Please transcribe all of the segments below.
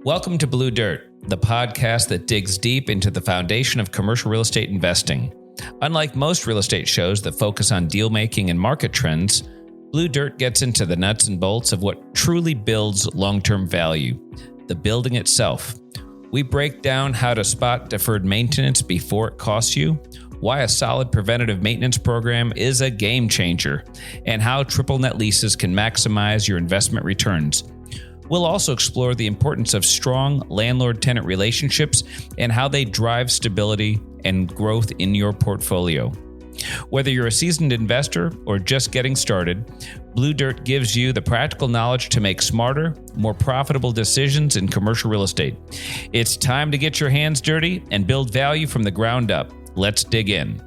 Welcome to Blue Dirt, the podcast that digs deep into the foundation of commercial real estate investing. Unlike most real estate shows that focus on deal making and market trends, Blue Dirt gets into the nuts and bolts of what truly builds long-term value, the building itself. We break down how to spot deferred maintenance before it costs you, why a solid preventative maintenance program is a game changer, and how triple net leases can maximize your investment returns. We'll also explore the importance of strong landlord-tenant relationships and how they drive stability and growth in your portfolio. Whether you're a seasoned investor or just getting started, Blue Dirt gives you the practical knowledge to make smarter, more profitable decisions in commercial real estate. It's time to get your hands dirty and build value from the ground up. Let's dig in.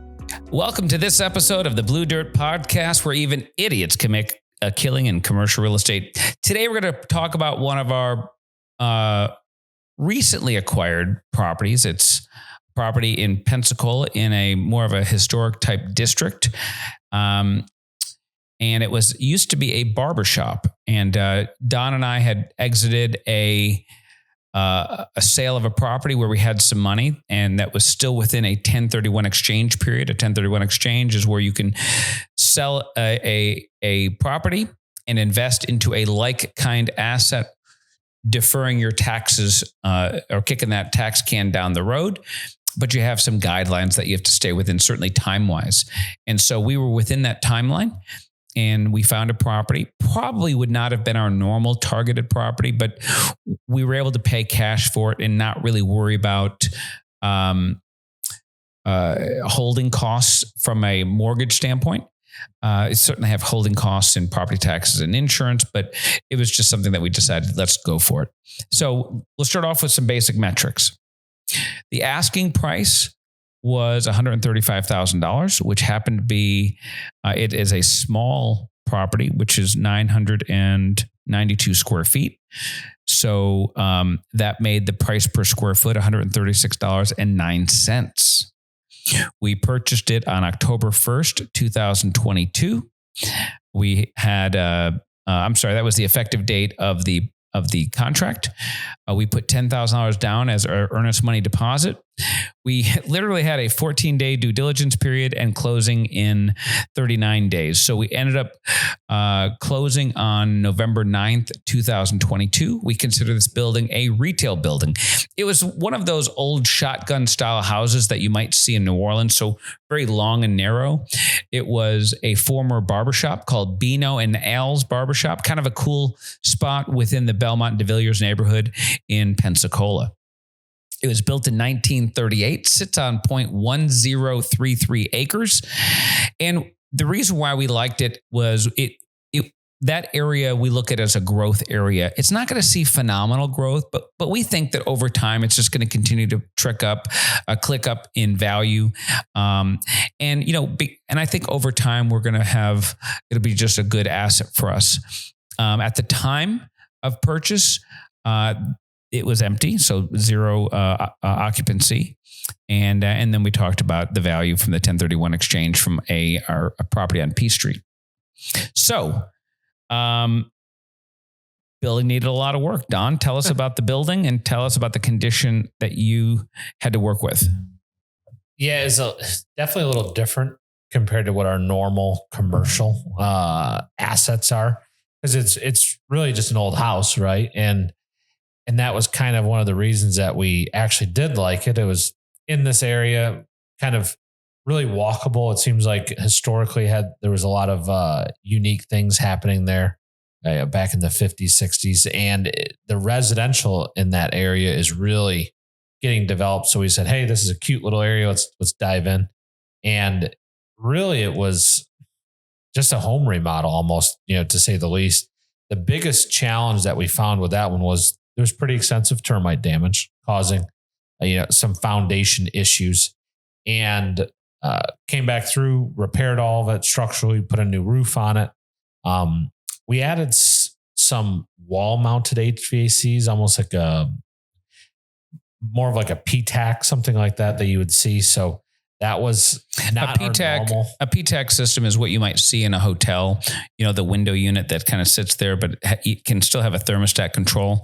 Welcome to this episode of the Blue Dirt Podcast, where even idiots can make a killing in commercial real estate. Today, we're going to talk about one of our recently acquired properties. It's property in Pensacola in a more of a historic type district. And it used to be a barbershop. And Don and I had exited a sale of a property where we had some money, and that was still within a 1031 exchange period. A 1031 exchange is where you can sell a property and invest into a like kind asset, deferring your taxes or kicking that tax can down the road. But you have some guidelines that you have to stay within, certainly time-wise. And so we were within that timeline, and we found a property. Probably would not have been our normal targeted property, but we were able to pay cash for it and not really worry about holding costs from a mortgage standpoint. It certainly have holding costs in property taxes and insurance, but it was just something that we decided, let's go for it. So we'll start off with some basic metrics. The asking price was $135,000, which happened to be, it is a small property, which is 992 square feet. So that made the price per square foot $136.09. We purchased it on October 1st, 2022. We had, that was the effective date of the contract. We put $10,000 down as our earnest money deposit. We literally had a 14-day due diligence period and closing in 39 days. So we ended up closing on November 9th, 2022. We consider this building a retail building. It was one of those old shotgun style houses that you might see in New Orleans. So very long and narrow. It was a former barbershop called Beano and Al's Barbershop, kind of a cool spot within the Belmont DeVilliers neighborhood in Pensacola. It was built in 1938, sits on 0.1033 acres. And the reason why we liked it was that area we look at as a growth area. It's not going to see phenomenal growth, but we think that over time, it's just going to continue to click up in value. And I think over time, we're going to have, it'll be just a good asset for us. At the time of purchase, it was empty, so zero occupancy, and then we talked about the value from the 1031 exchange from a property on P Street. So, building needed a lot of work. Don, tell us about the building and tell us about the condition that you had to work with. Yeah, it's definitely a little different compared to what our normal commercial assets are, because it's really just an old house, right? And that was kind of one of the reasons that we actually did like it. It was in this area, kind of really walkable. It seems like historically there was a lot of unique things happening there back in the 50s, 60s. And the residential in that area is really getting developed. So we said, hey, this is a cute little area. Let's dive in. And really it was just a home remodel almost, to say the least. The biggest challenge that we found with that one was there was pretty extensive termite damage causing, some foundation issues, and came back through, repaired all of it structurally, put a new roof on it. We added some wall mounted HVACs, almost like more of like a P-TAC, something like that you would see. So That was not our normal. A PTAC system is what you might see in a hotel, the window unit that kind of sits there, but you can still have a thermostat control.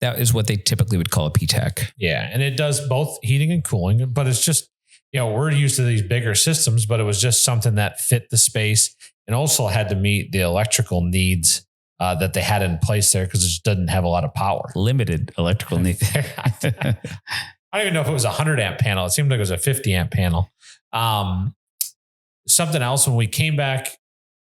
That is what they typically would call a PTAC. Yeah. And it does both heating and cooling, but it's just, we're used to these bigger systems, but it was just something that fit the space and also had to meet the electrical needs that they had in place there because it just doesn't have a lot of power. Limited electrical needs. I don't even know if it was a 100 amp panel. It seemed like it was a 50 amp panel. Something else, when we came back,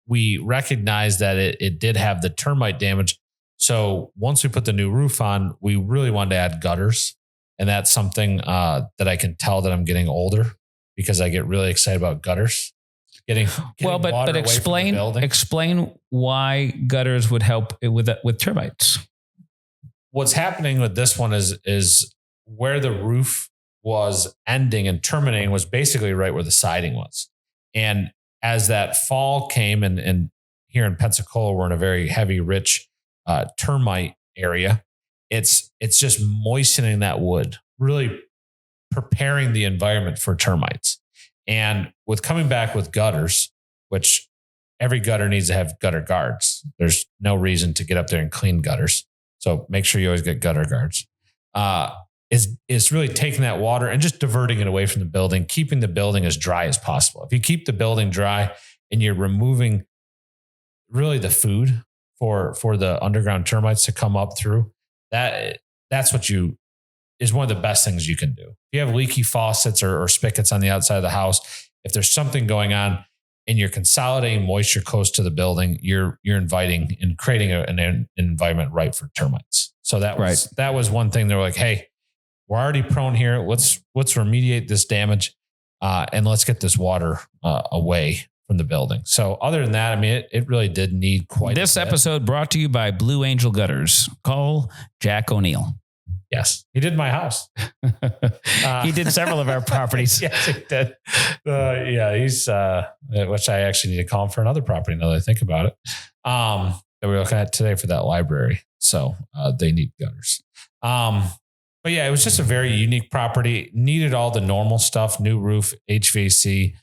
we recognized that it did have the termite damage. So once we put the new roof on, we really wanted to add gutters. And that's something that I can tell that I'm getting older because I get really excited about gutters. Getting well, but explain why gutters would help with termites. What's happening with this one is where the roof was ending and terminating was basically right where the siding was. And as that fall came and here in Pensacola, we're in a very heavy, rich termite area. It's just moistening that wood, really preparing the environment for termites. And with coming back with gutters, which every gutter needs to have gutter guards. There's no reason to get up there and clean gutters. So make sure you always get gutter guards. Is really taking that water and just diverting it away from the building, keeping the building as dry as possible. If you keep the building dry and you're removing really the food for the underground termites to come up through, that's what is one of the best things you can do. If you have leaky faucets or spigots on the outside of the house, if there's something going on and you're consolidating moisture close to the building, you're inviting and creating an environment right for termites. So that was one thing. They were like, hey, we're already prone here. Let's remediate this damage and let's get this water away from the building. So other than that, I mean, it really did need quite this episode brought to you by Blue Angel Gutters. Call Jack O'Neill. Yes, he did my house. He did several of our properties. Yes, he did. He's which I actually need to call him for another property now that I think about it. That we're looking at today for that library. So they need gutters. But yeah, it was just a very unique property. Needed all the normal stuff: new roof, HVAC.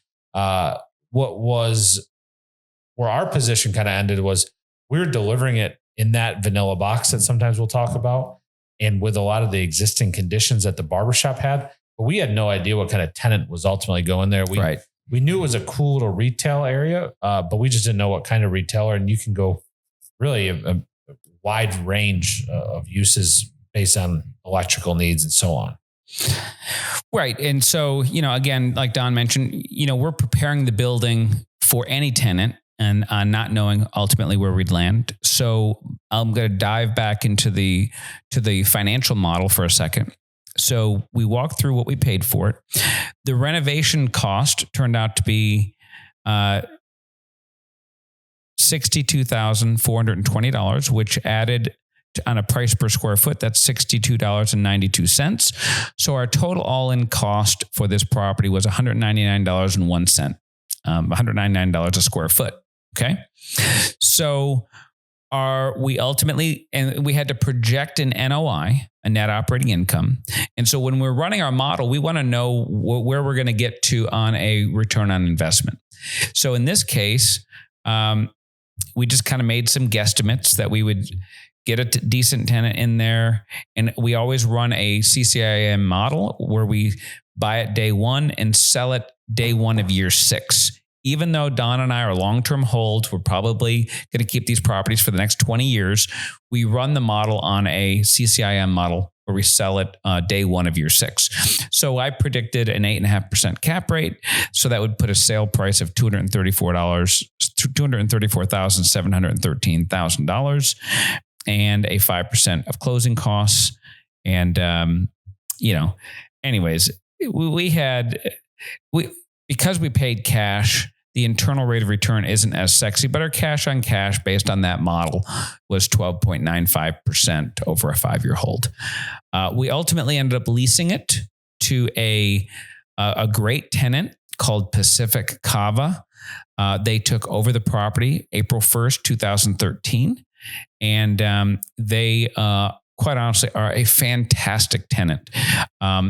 Where our position kind of ended was we were delivering it in that vanilla box that sometimes we'll talk about. And with a lot of the existing conditions that the barbershop had, but we had no idea what kind of tenant was ultimately going there. We knew it was a cool little retail area, but we just didn't know what kind of retailer. And you can go really a wide range of uses based on electrical needs and so on. Right. And so, again, like Don mentioned, we're preparing the building for any tenant and not knowing ultimately where we'd land. So I'm going to dive back into the financial model for a second. So we walked through what we paid for it. The renovation cost turned out to be $62,420, which added on a price per square foot, that's $62.92. So our total all-in cost for this property was $199.01, $199 a square foot. Okay. So we ultimately, and we had to project an NOI, a net operating income. And so when we're running our model, we want to know where we're going to get to on a return on investment. So in this case, we just kind of made some guesstimates that we would get a decent tenant in there. And we always run a CCIM model where we buy it day one and sell it day one of year 6. Even though Don and I are long-term holds, we're probably going to keep these properties for the next 20 years. We run the model on a CCIM model where we sell it day one of year 6. So I predicted an 8.5% cap rate. So that would put a sale price of $234,713,000 and a 5% of closing costs. And, anyways, because we paid cash, the internal rate of return isn't as sexy, but our cash on cash based on that model was 12.95% over a 5-year hold. We ultimately ended up leasing it to a great tenant called Pacific Cava. They took over the property April 1st, 2013. And they quite honestly, are a fantastic tenant.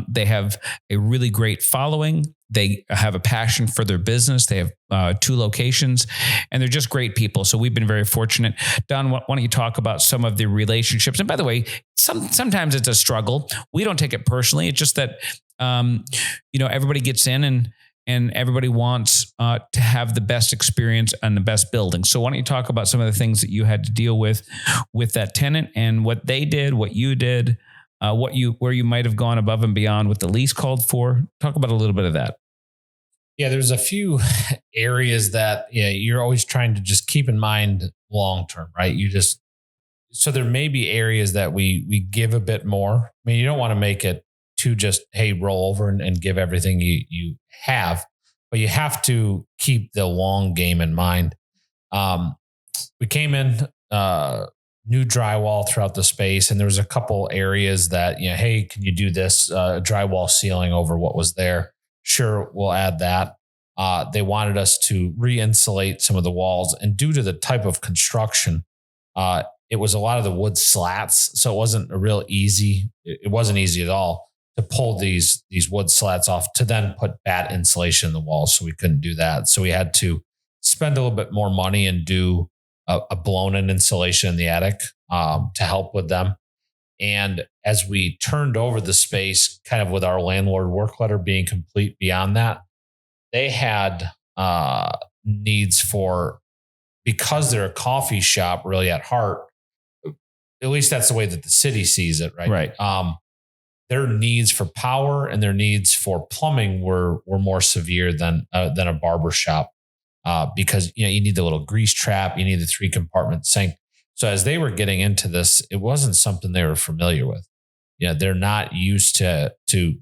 They have a really great following. They have a passion for their business. They have 2 locations, and they're just great people. So we've been very fortunate. Don, why don't you talk about some of the relationships? And by the way, sometimes it's a struggle. We don't take it personally. It's just that everybody gets in and everybody wants to have the best experience and the best building. So why don't you talk about some of the things that you had to deal with that tenant and what they did, what you did, where you might have gone above and beyond what the lease called for. Talk about a little bit of that. Yeah, there's a few areas that you're always trying to just keep in mind long term, right? So there may be areas that we give a bit more. I mean, you don't want to make it to just, hey, roll over and give everything you have, but you have to keep the long game in mind. We came in, new drywall throughout the space, and there was a couple areas that, hey, can you do this drywall ceiling over what was there? Sure, we'll add that. They wanted us to re-insulate some of the walls, and due to the type of construction, it was a lot of the wood slats, so it wasn't it wasn't easy at all to pull these wood slats off to then put bat insulation in the walls. So we couldn't do that. So we had to spend a little bit more money and do a blown-in insulation in the attic to help with them. And as we turned over the space, kind of with our landlord work letter being complete beyond that, they had needs for, because they're a coffee shop really at heart, at least that's the way that the city sees it, right? Right. Their needs for power and their needs for plumbing were more severe than a barber shop because you need the little grease trap, you need the 3-compartment sink. So as they were getting into this, it wasn't something they were familiar with. They're not used to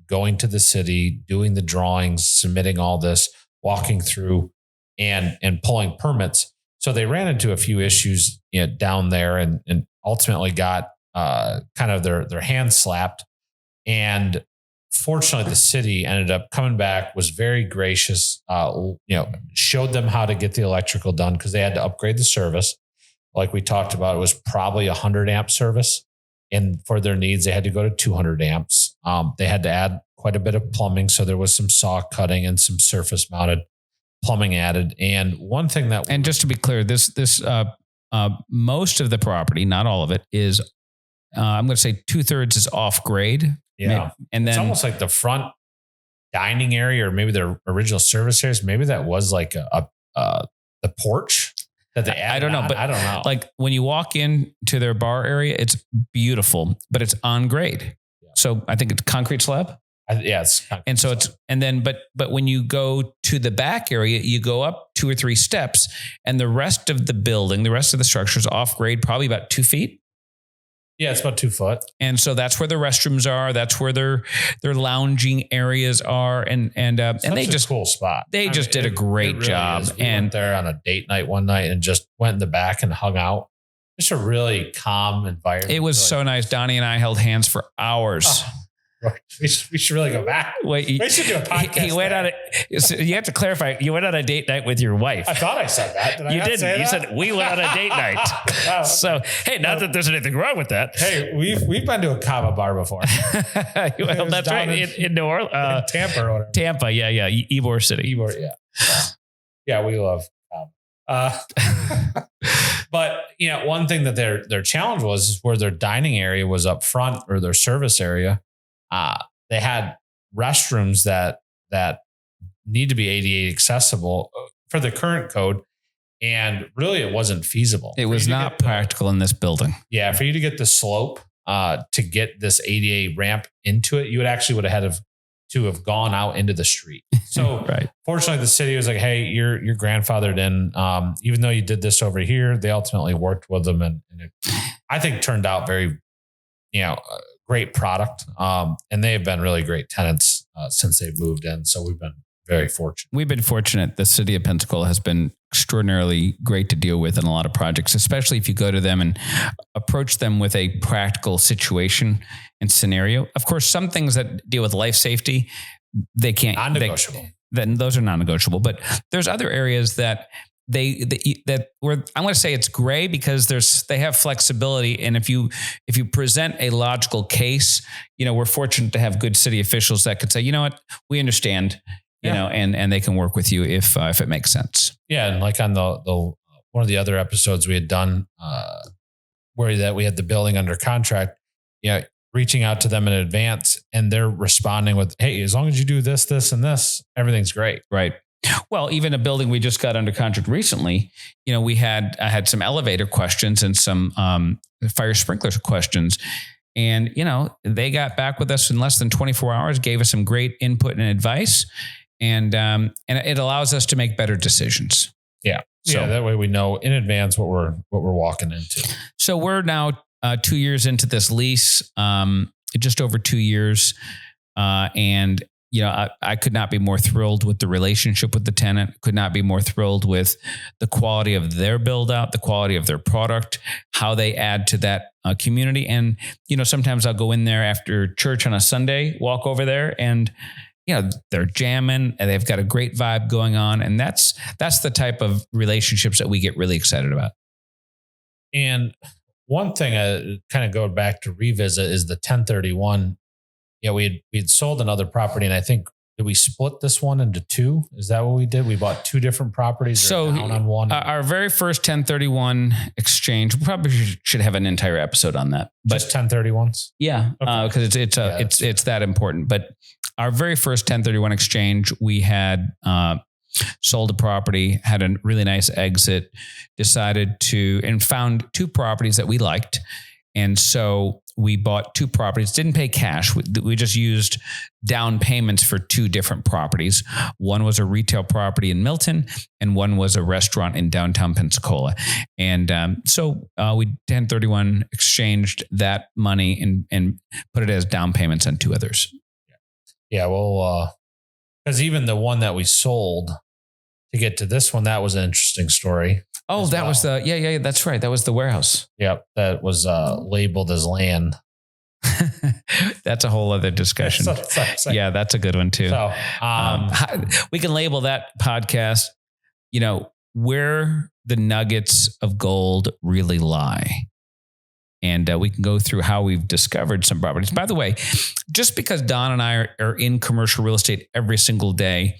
going to the city, doing the drawings, submitting all this, walking through and pulling permits. So they ran into a few issues down there and ultimately got kind of their hands slapped. And fortunately, the city ended up coming back, was very gracious, showed them how to get the electrical done because they had to upgrade the service. Like we talked about, it was probably 100 amp service. And for their needs, they had to go to 200 amps. They had to add quite a bit of plumbing. So there was some saw cutting and some surface mounted plumbing added. And one thing and just to be clear, this most of the property, not all of it, is, I'm going to say 2/3 is off grade. Yeah. And then it's almost like the front dining area, or maybe their original service areas. Maybe that was like the porch that they added. I don't know, but I don't know. Like when you walk into their bar area, it's beautiful, but it's on grade. Yeah. So I think it's concrete slab. It's and so it's, and then, but when you go to the back area, you go up 2 or 3 steps, and the rest of the building, the rest of the structure is off grade, probably about 2 feet. Yeah, it's about 2 foot. And so that's where the restrooms are. That's where their lounging areas are. And they just, cool spot. They did a great job. We went there on a date night one night and just went in the back and hung out. Just a really calm environment. It was so nice. Donnie and I held hands for hours. Oh. We should really go back. Wait, we should do a podcast. He went on it. You have to clarify. You went on a date night with your wife. I thought I said that. Did I you not didn't. Say you that? said we went on a date night. Oh. So hey, not that there's anything wrong with that. Hey, we've been to a Kava bar before. Well, that's right. In New Orleans, in Tampa or whatever. Tampa, yeah, Ybor City. Ybor, yeah. We love Kava. But one thing that their challenge was is where their dining area was up front, or their service area. They had restrooms that need to be ADA accessible for the current code. And really, it wasn't feasible. It was not practical in this building. Yeah. For you to get the slope to get this ADA ramp into it, you would have had to have gone out into the street. So right. Fortunately, the city was like, hey, you're grandfathered in. Even though you did this over here, they ultimately worked with them. And it, I think, turned out very, great product. And they have been really great tenants since they've moved in. So we've been very fortunate. We've been fortunate. The city of Pensacola has been extraordinarily great to deal with in a lot of projects, especially if you go to them and approach them with a practical situation and scenario. Of course, some things that deal with life safety, they can't. Non-negotiable. Then those are non-negotiable. But there's other areas that I'm going to say it's gray because they have flexibility. And if you present a logical case, we're fortunate to have good city officials that could say, you know what, we understand, and they can work with you if it makes sense. Yeah. And like on the one of the other episodes we had done, where we had the building under contract, reaching out to them in advance, and they're responding with, hey, as long as you do this, this, and this, everything's great. Right. Well, even a building we just got under contract recently, I had some elevator questions and some fire sprinkler questions. And, they got back with us in less than 24 hours, gave us some great input and advice. And it allows us to make better decisions. Yeah. So that way we know in advance what we're walking into. So we're now 2 years into this lease, just over 2 years. And, I could not be more thrilled with the relationship with the tenant, could not be more thrilled with the quality of their build out, the quality of their product, how they add to that community. And, sometimes I'll go in there after church on a Sunday, walk over there, and they're jamming and they've got a great vibe going on. And that's the type of relationships that we get really excited about. And one thing I kind of go back to revisit is the 1031. Yeah, we had sold another property, and I think, did we split this one into two? Is that what we did? We bought two different properties. So down on one. Our very first 1031 exchange, we probably should have an entire episode on that. But just 1031s? Yeah, because it's that important. But our very first 1031 exchange, we had sold a property, had a really nice exit, and found two properties that we liked. And so we bought two properties, didn't pay cash. We just used down payments for two different properties. One was a retail property in Milton, and one was a restaurant in downtown Pensacola. And so we 1031 exchanged that money and put it as down payments on two others. Yeah, well, because even the one that we sold to get to this one, that was an interesting story. Oh, that was that's right. That was the warehouse. Yep. That was labeled as land. That's a whole other discussion. Yeah, that's a good one too. So, we can label that podcast, where the nuggets of gold really lie. And we can go through how we've discovered some properties. By the way, just because Don and I are in commercial real estate every single day,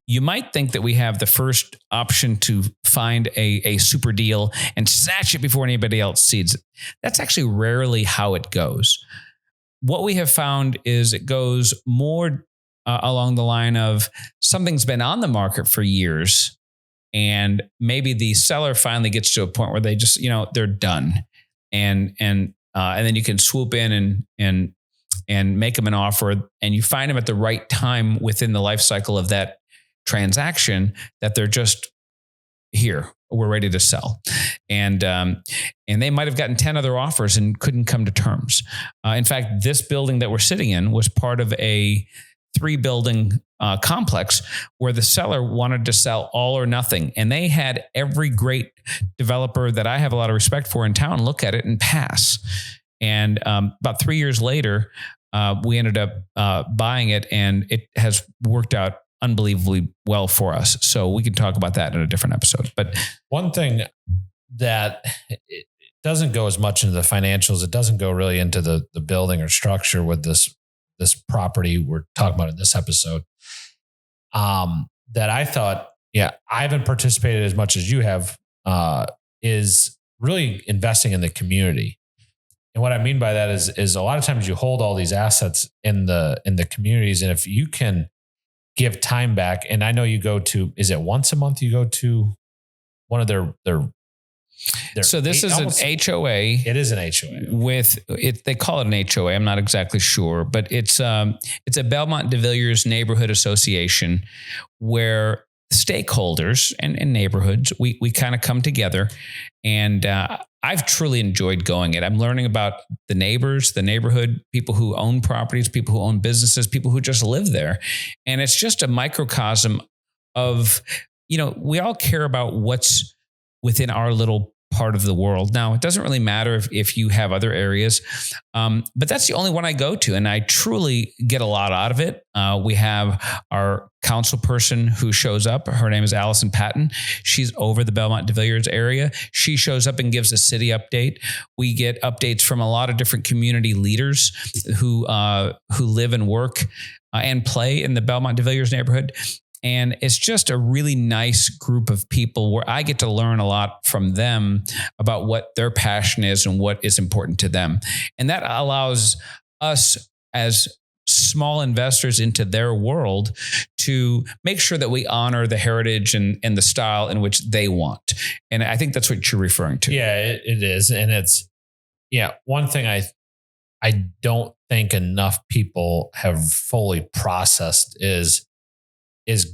you might think that we have the first option to find a super deal and snatch it before anybody else sees it. That's actually rarely how it goes. What we have found is it goes more along the line of something's been on the market for years, and maybe the seller finally gets to a point where they just, they're done. And then you can swoop in and make them an offer, and you find them at the right time within the life cycle of that transaction that they're just here. We're ready to sell. And they might have gotten 10 other offers and couldn't come to terms. In fact, this building that we're sitting in was part of a 3-building complex where the seller wanted to sell all or nothing. And they had every great developer that I have a lot of respect for in town look at it and pass. And about 3 years later, we ended up buying it, and it has worked out unbelievably well for us. So we can talk about that in a different episode. But one thing that it doesn't go as much into the financials, it doesn't go really into the building or structure with this property we're talking about in this episode, that I thought, I haven't participated as much as you have, is really investing in the community. And what I mean by that is a lot of times you hold all these assets in the communities, and if you can give time back, and I know you go to, is it once a month you go to one of their so this is an HOA. It is an HOA with it. They call it an HOA. I'm not exactly sure, but it's a Belmont DeVilliers neighborhood association where stakeholders and neighborhoods, we kind of come together, and I've truly enjoyed going it. I'm learning about the neighbors, the neighborhood, people who own properties, people who own businesses, people who just live there. And it's just a microcosm of, we all care about what's within our little part of the world. Now, it doesn't really matter if you have other areas, but that's the only one I go to, and I truly get a lot out of it. We have our council person who shows up. Her name is Allison Patton. She's over the Belmont DeVilliers area. She shows up and gives a city update. We get updates from a lot of different community leaders who live and work and play in the Belmont DeVilliers neighborhood. And it's just a really nice group of people where I get to learn a lot from them about what their passion is and what is important to them. And that allows us as small investors into their world to make sure that we honor the heritage and the style in which they want. And I think that's what you're referring to. Yeah, it is. And it's, one thing I don't think enough people have fully processed is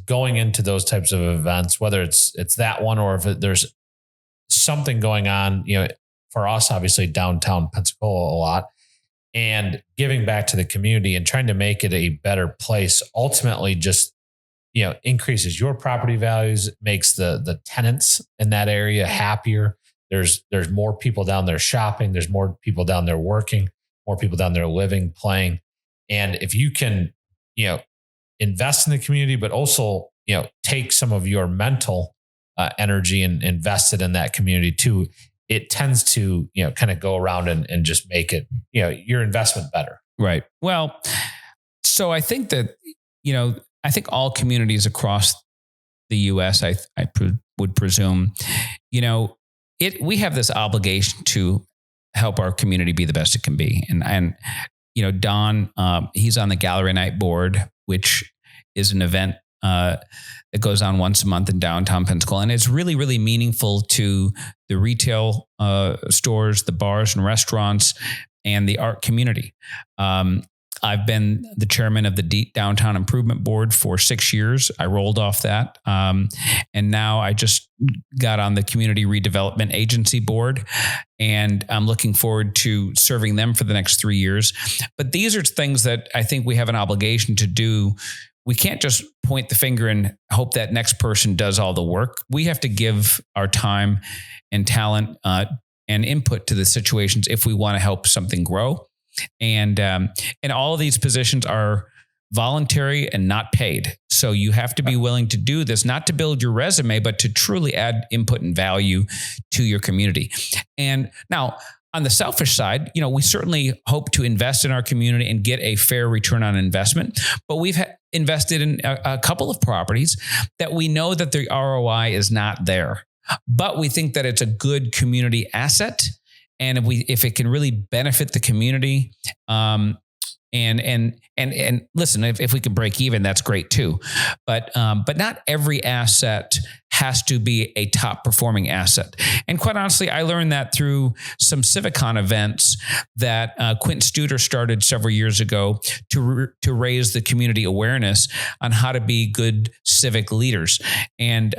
going into those types of events, whether it's that one or if there's something going on, for us, obviously downtown Pensacola a lot, and giving back to the community and trying to make it a better place ultimately just, increases your property values, makes the tenants in that area happier. There's more people down there shopping. There's more people down there working, more people down there living, playing. And if you can, invest in the community, but also, take some of your mental energy and invest it in that community too, it tends to, kind of go around and just make it, your investment better. Right. Well, so I think that, I think all communities across the U.S., I would presume, we have this obligation to help our community be the best it can be. And Don, he's on the Gallery Night board, which is an event that goes on once a month in downtown Pensacola. And it's really, really meaningful to the retail stores, the bars and restaurants, and the art community. I've been the chairman of the Downtown Improvement Board for 6 years. I rolled off that. And now I just got on the Community Redevelopment Agency Board, and I'm looking forward to serving them for the next 3 years. But these are things that I think we have an obligation to do. We can't just point the finger and hope that next person does all the work. We have to give our time and talent and input to the situations if we want to help something grow. And all of these positions are voluntary and not paid. So you have to be willing to do this, not to build your resume, but to truly add input and value to your community. And now, on the selfish side, we certainly hope to invest in our community and get a fair return on investment. But we've invested in a couple of properties that we know that the ROI is not there, but we think that it's a good community asset. And if it can really benefit the community, and listen, if we can break even, that's great too. But not every asset has to be a top performing asset. And quite honestly, I learned that through some Civicon events that Quint Studer started several years ago to raise the community awareness on how to be good civic leaders. And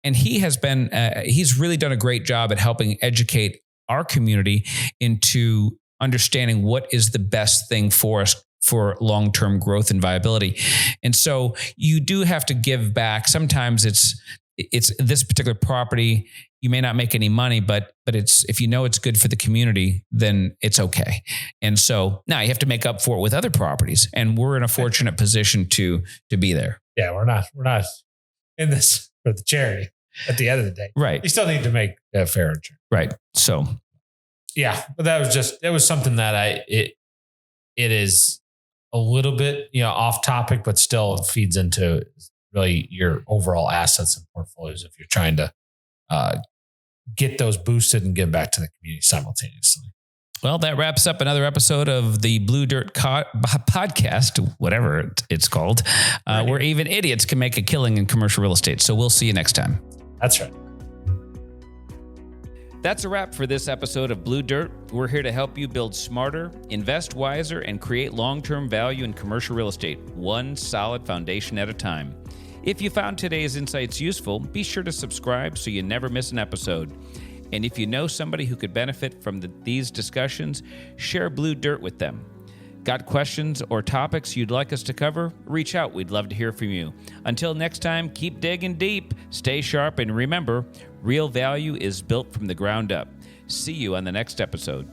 he has been he's really done a great job at helping educate our community into understanding what is the best thing for us for long-term growth and viability. And so you do have to give back. Sometimes it's this particular property, you may not make any money, but it's, if it's good for the community, then it's okay. And so now you have to make up for it with other properties. And we're in a fortunate position to be there. Yeah, we're not in this for the charity at the end of the day. Right. You still need to make a fair return. Right. So yeah, but it was something that it is a little bit, off topic, but still feeds into really your overall assets and portfolios if you're trying to get those boosted and give back to the community simultaneously. Well, that wraps up another episode of the Blue Dirt podcast, whatever it's called, where even idiots can make a killing in commercial real estate. So we'll see you next time. That's right. That's a wrap for this episode of Blue Dirt. We're here to help you build smarter, invest wiser, and create long-term value in commercial real estate, one solid foundation at a time. If you found today's insights useful, be sure to subscribe so you never miss an episode. And if you know somebody who could benefit from these discussions, share Blue Dirt with them. Got questions or topics you'd like us to cover? Reach out. We'd love to hear from you. Until next time, keep digging deep, stay sharp, and remember, real value is built from the ground up. See you on the next episode.